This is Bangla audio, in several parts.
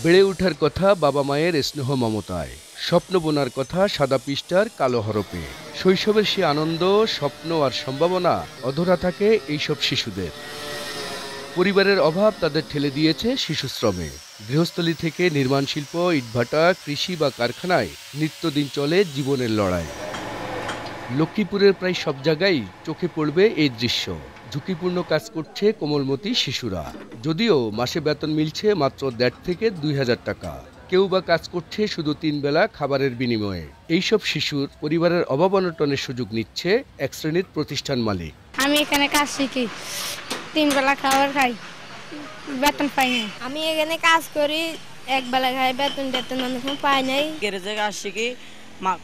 বেড়ে ওঠার কথা বাবা মায়ের স্নেহ মমতায়, স্বপ্ন বোনার কথা সাদা পৃষ্ঠার কালো হরপে। শৈশবের সে আনন্দ, স্বপ্ন আর সম্ভাবনা অধরা থাকে এইসব শিশুদের। পরিবারের অভাব তাদের ঠেলে দিয়েছে শিশুশ্রমে। গৃহস্থলী থেকে নির্মাণ শিল্প, ইটভাটা, কৃষি বা কারখানায় নিত্যদিন চলে জীবনের লড়াই। লক্ষ্মীপুরের প্রায় সব জায়গায় চোখে পড়বে এই দৃশ্য। ঝুঁকিপূর্ণ কাজ করছে কোমলমতি শিশুরা। যদিও মাসে বেতন মিলছে মাত্র ১.৫ থেকে ২ হাজার টাকা। কেউ বা কাজ করছে শুধু ৩ বেলা খাবারের বিনিময়ে। এইসব শিশুর পরিবারের অভাব অনটনের সুযোগ নিচ্ছে এক শ্রেণীর প্রতিষ্ঠান মালিক। আমি এখানে কাজ শিখি, ৩ বেলা খাবার খাই, বেতন পাই না। আমি এখানে কাজ করি, এক বেলা খাই, বেতন অনেক সময় পাই নাই। গ্যারেজে কাজ শিখি,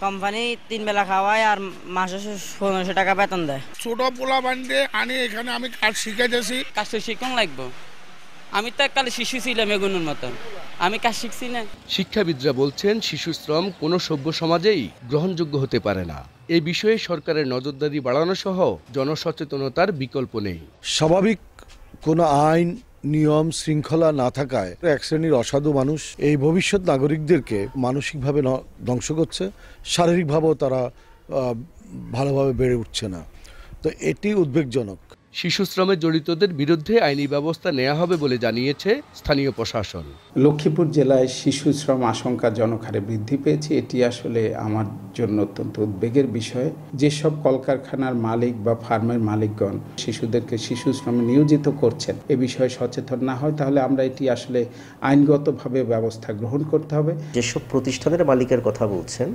কোম্পানি ৩ বেলা খাওয়ায় আর মাসে ১৫০০ টাকা বেতন দেয়। ছোট পোলা বান্ধে আনি এখানে আমি কাজ শিখাইতেছি। কাজটা শিখুন লাগবো। আমি তো এককালে শিশু ছিলাম এগুলোর মতন, আমি কাজ শিখছি না। শিক্ষাবিদরা বলছেন শিশু শ্রম কোনো সভ্য সমাজেই গ্রহণযোগ্য হতে পারে না। এই বিষয়ে সরকারের নজরদারি বাড়ানো সহ জনসচেতনতার বিকল্প নেই। স্বাভাবিক কোনো আইন, নিয়ম, শৃঙ্খলা না থাকায় এক শ্রেণীর অসাধু মানুষ এই ভবিষ্যৎ নাগরিকদেরকে মানসিকভাবে ধ্বংস করছে, শারীরিকভাবেও তারা ভালোভাবে বেড়ে উঠছে না। তো এটি উদ্বেগজনক। শিশু শ্রমে জড়িতদের বিরুদ্ধে আইনি ব্যবস্থা নেওয়া হবে বলে জানিয়েছে স্থানীয় প্রশাসন। লক্ষ্মীপুর জেলায় শিশু শ্রম আশঙ্কাজনক হারে বৃদ্ধি পেয়েছে। এটি আসলে আমার জন্য অত্যন্ত উদ্বেগের বিষয়। যেসব কলকারখানার মালিক বা ফার্মের মালিকগণ শিশুদেরকে শিশু শ্রমে নিয়োজিত করছেন এ বিষয়ে সচেতন না হয়, তাহলে আমরা এটি আসলে আইনগতভাবে ব্যবস্থা গ্রহণ করতে হবে। যেসব প্রতিষ্ঠানের মালিকের কথা বলছেন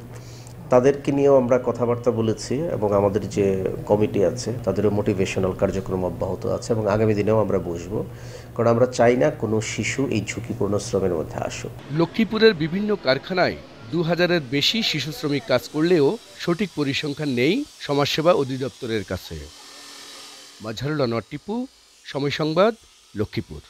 তাদেরকে নিয়েও আমরা কথাবার্তা বলেছি এবং আমাদের যে কমিটি আছে তাদেরও মোটিভেশনাল কার্যক্রম অব্যাহত আছে এবং আগামী দিনেও আমরা বসবো, কারণ আমরা চাই না কোনো শিশু এই ঝুঁকিপূর্ণ শ্রমের মধ্যে আসুক। লক্ষ্মীপুরের বিভিন্ন কারখানায় ২ হাজারের বেশি শিশু শ্রমিক কাজ করলেও সঠিক পরিসংখ্যান নেই সমাজসেবা অধিদপ্তরের কাছে। মাজহারুল আনোয়ার টিপু, সময় সংবাদ, লক্ষ্মীপুর।